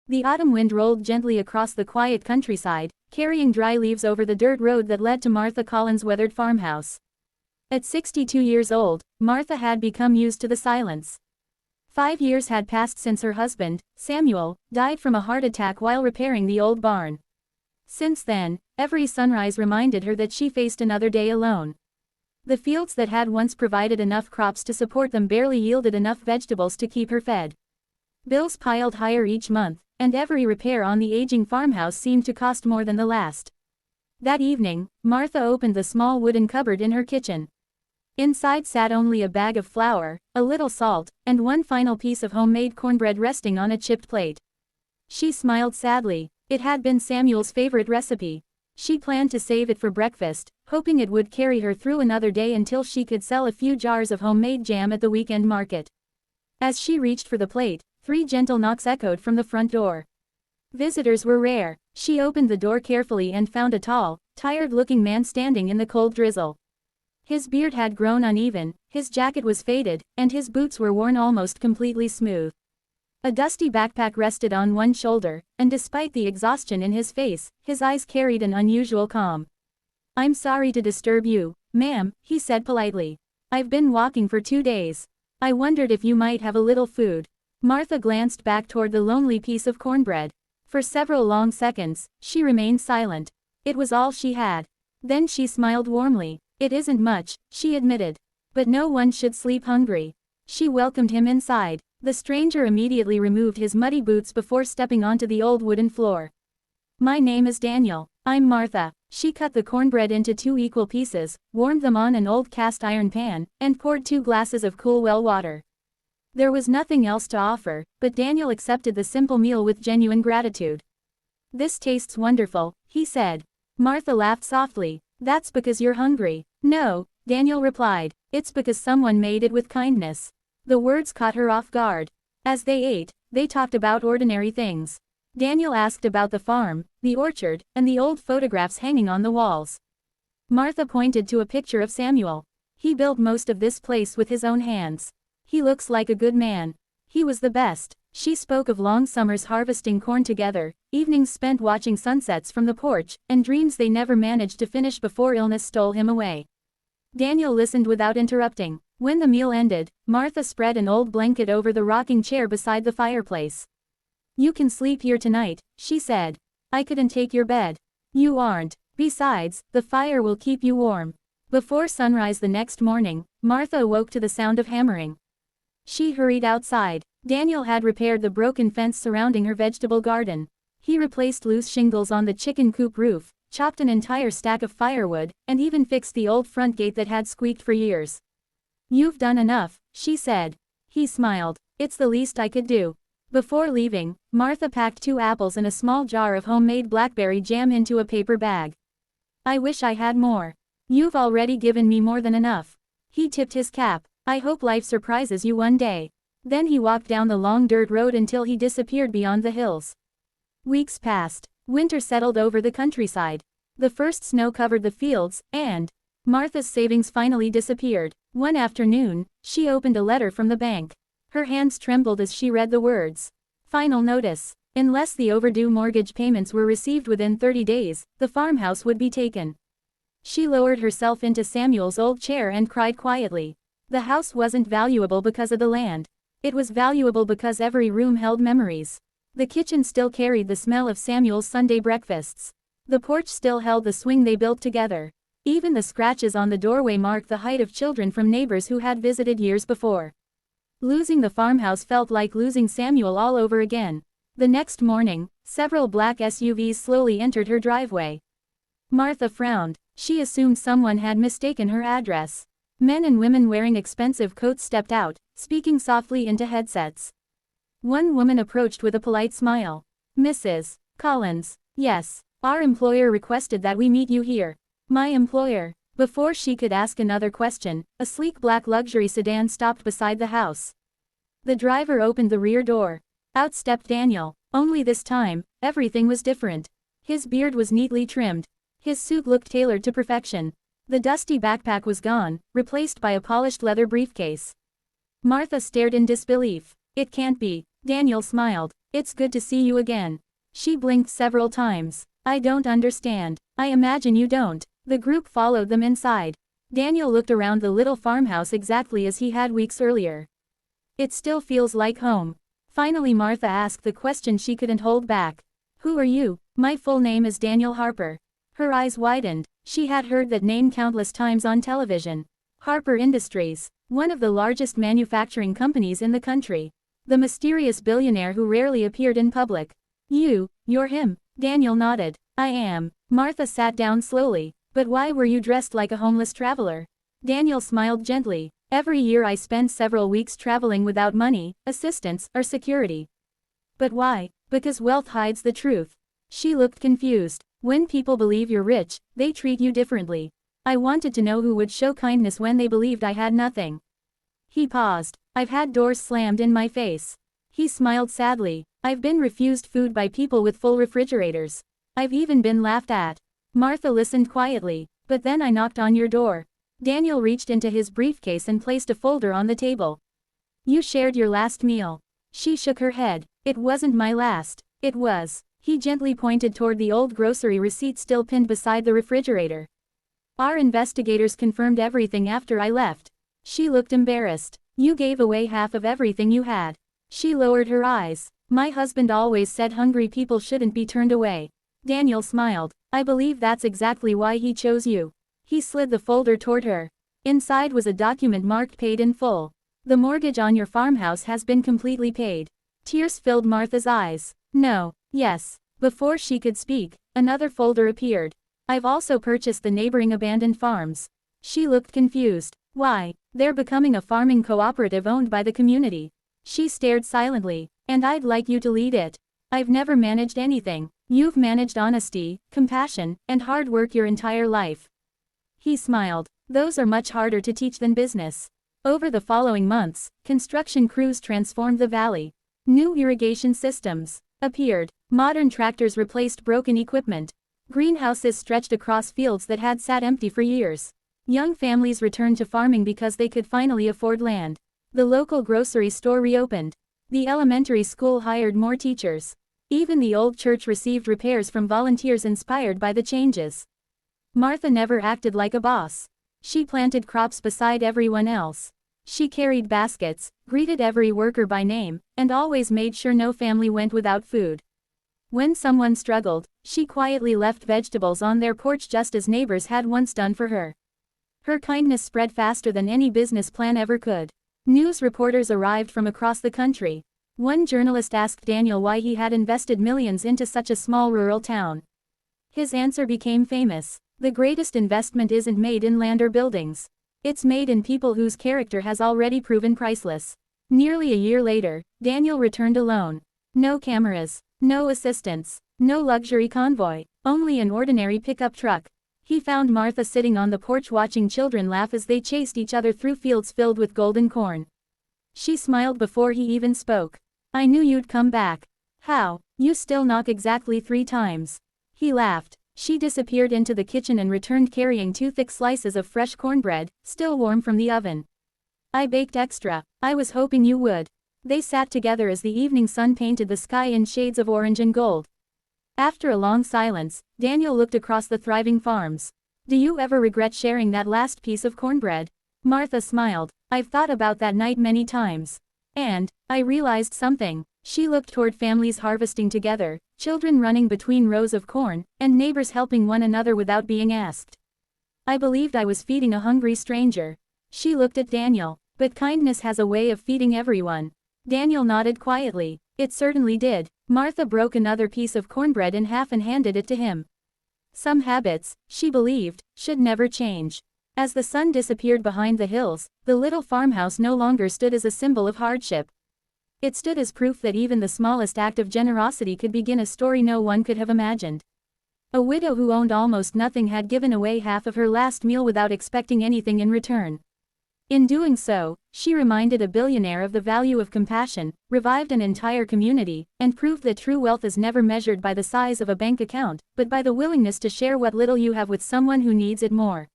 The autumn wind rolled gently across the quiet countryside, carrying dry leaves over the dirt road that led to Martha Collins' weathered farmhouse. At 62 years old, Martha had become used to the silence. 5 years had passed since her husband, Samuel, died from a heart attack while repairing the old barn. Since then, every sunrise reminded her that she faced another day alone. The fields that had once provided enough crops to support them barely yielded enough vegetables to keep her fed. Bills piled higher each month, and every repair on the aging farmhouse seemed to cost more than the last. That evening, Martha opened the small wooden cupboard in her kitchen. Inside sat only a bag of flour, a little salt, and one final piece of homemade cornbread resting on a chipped plate. She smiled sadly. It had been Samuel's favorite recipe. She planned to save it for breakfast, hoping it would carry her through another day until she could sell a few jars of homemade jam at the weekend market. As she reached for the plate, 3 gentle knocks echoed from the front door. Visitors were rare. She opened the door carefully and found a tall, tired-looking man standing in the cold drizzle. His beard had grown uneven, his jacket was faded, and his boots were worn almost completely smooth. A dusty backpack rested on one shoulder, and despite the exhaustion in his face, his eyes carried an unusual calm. "I'm sorry to disturb you, ma'am," he said politely. "I've been walking for 2 days. I wondered if you might have a little food." Martha glanced back toward the lonely piece of cornbread. For several long seconds, she remained silent. It was all she had. Then she smiled warmly. "It isn't much," she admitted. "But no one should sleep hungry." She welcomed him inside. The stranger immediately removed his muddy boots before stepping onto the old wooden floor. "My name is Daniel. I'm Martha." She cut the cornbread into 2 equal pieces, warmed them on an old cast iron pan, and poured 2 glasses of cool well water. There was nothing else to offer, but Daniel accepted the simple meal with genuine gratitude. "This tastes wonderful," he said. Martha laughed softly. "That's because you're hungry." "No," Daniel replied. "It's because someone made it with kindness." The words caught her off guard. As they ate, they talked about ordinary things. Daniel asked about the farm, the orchard, and the old photographs hanging on the walls. Martha pointed to a picture of Samuel. "He built most of this place with his own hands. He looks like a good man. He was the best." She spoke of long summers harvesting corn together, evenings spent watching sunsets from the porch, and dreams they never managed to finish before illness stole him away. Daniel listened without interrupting. When the meal ended, Martha spread an old blanket over the rocking chair beside the fireplace. "You can sleep here tonight," she said. "I couldn't take your bed. You aren't. Besides, the fire will keep you warm." Before sunrise the next morning, Martha awoke to the sound of hammering. She hurried outside. Daniel had repaired the broken fence surrounding her vegetable garden. He replaced loose shingles on the chicken coop roof, chopped an entire stack of firewood, and even fixed the old front gate that had squeaked for years. "You've done enough," she said. He smiled. "It's the least I could do." Before leaving, Martha packed 2 apples and a small jar of homemade blackberry jam into a paper bag. "I wish I had more." "You've already given me more than enough." He tipped his cap. "I hope life surprises you one day." Then he walked down the long dirt road until he disappeared beyond the hills. Weeks passed. Winter settled over the countryside. The first snow covered the fields, and Martha's savings finally disappeared. One afternoon, she opened a letter from the bank. Her hands trembled as she read the words. "Final notice. Unless the overdue mortgage payments were received within 30 days, the farmhouse would be taken." She lowered herself into Samuel's old chair and cried quietly. The house wasn't valuable because of the land. It was valuable because every room held memories. The kitchen still carried the smell of Samuel's Sunday breakfasts. The porch still held the swing they built together. Even the scratches on the doorway marked the height of children from neighbors who had visited years before. Losing the farmhouse felt like losing Samuel all over again. The next morning, several black SUVs slowly entered her driveway. Martha frowned. She assumed someone had mistaken her address. Men and women wearing expensive coats stepped out, speaking softly into headsets. One woman approached with a polite smile. "Mrs. Collins." "Yes. Our employer requested that we meet you here." "My employer?" Before she could ask another question, a sleek black luxury sedan stopped beside the house. The driver opened the rear door. Out stepped Daniel. Only this time, everything was different. His beard was neatly trimmed. His suit looked tailored to perfection. The dusty backpack was gone, replaced by a polished leather briefcase. Martha stared in disbelief. "It can't be." Daniel smiled. It's good to see you again. She blinked several times. I don't understand. I imagine you don't. The group followed them inside. Daniel looked around the little farmhouse exactly as he had weeks earlier. It still feels like home. Finally Martha asked the question she couldn't hold back. Who are you? My full name is Daniel Harper. Her eyes widened. She had heard that name countless times on television. Harper Industries, one of the largest manufacturing companies in the country. The mysterious billionaire who rarely appeared in public. You're him. Daniel nodded. I am. Martha sat down slowly. But why were you dressed like a homeless traveler? Daniel smiled gently. Every year I spend several weeks traveling without money, assistance, or security. But why? Because wealth hides the truth. She looked confused. When people believe you're rich, they treat you differently. I wanted to know who would show kindness when they believed I had nothing. He paused. I've had doors slammed in my face. He smiled sadly. I've been refused food by people with full refrigerators. I've even been laughed at. Martha listened quietly. But then I knocked on your door. Daniel reached into his briefcase and placed a folder on the table. You shared your last meal. She shook her head. It wasn't my last. It was. He gently pointed toward the old grocery receipt still pinned beside the refrigerator. Our investigators confirmed everything after I left. She looked embarrassed. You gave away half of everything you had. She lowered her eyes. My husband always said hungry people shouldn't be turned away. Daniel smiled. I believe that's exactly why he chose you. He slid the folder toward her. Inside was a document marked paid in full. The mortgage on your farmhouse has been completely paid. Tears filled Martha's eyes. No. Yes. Before she could speak, another folder appeared. I've also purchased the neighboring abandoned farms. She looked confused. Why? They're becoming a farming cooperative owned by the community. She stared silently. And I'd like you to lead it. I've never managed anything. You've managed honesty, compassion, and hard work your entire life. He smiled. Those are much harder to teach than business. Over the following months, construction crews transformed the valley. New irrigation systems appeared. Modern tractors replaced broken equipment. Greenhouses stretched across fields that had sat empty for years. Young families returned to farming because they could finally afford land. The local grocery store reopened. The elementary school hired more teachers. Even the old church received repairs from volunteers inspired by the changes. Martha never acted like a boss. She planted crops beside everyone else. She carried baskets, greeted every worker by name, and always made sure no family went without food. When someone struggled, she quietly left vegetables on their porch just as neighbors had once done for her. Her kindness spread faster than any business plan ever could. News reporters arrived from across the country. One journalist asked Daniel why he had invested millions into such a small rural town. His answer became famous. The greatest investment isn't made in land or buildings. It's made in people whose character has already proven priceless. Nearly a year later, Daniel returned alone. No cameras, no assistants, no luxury convoy, only an ordinary pickup truck. He found Martha sitting on the porch watching children laugh as they chased each other through fields filled with golden corn. She smiled before he even spoke. I knew you'd come back. How? You still knock exactly 3 times. He laughed. She disappeared into the kitchen and returned carrying 2 thick slices of fresh cornbread, still warm from the oven. I baked extra. I was hoping you would. They sat together as the evening sun painted the sky in shades of orange and gold. After a long silence, Daniel looked across the thriving farms. Do you ever regret sharing that last piece of cornbread? Martha smiled. I've thought about that night many times. And I realized something. She looked toward families harvesting together, children running between rows of corn, and neighbors helping one another without being asked. I believed I was feeding a hungry stranger. She looked at Daniel. But kindness has a way of feeding everyone. Daniel nodded quietly. It certainly did. Martha broke another piece of cornbread in half and handed it to him. Some habits, she believed, should never change. As the sun disappeared behind the hills, the little farmhouse no longer stood as a symbol of hardship. It stood as proof that even the smallest act of generosity could begin a story no one could have imagined. A widow who owned almost nothing had given away half of her last meal without expecting anything in return. In doing so, she reminded a billionaire of the value of compassion, revived an entire community, and proved that true wealth is never measured by the size of a bank account, but by the willingness to share what little you have with someone who needs it more.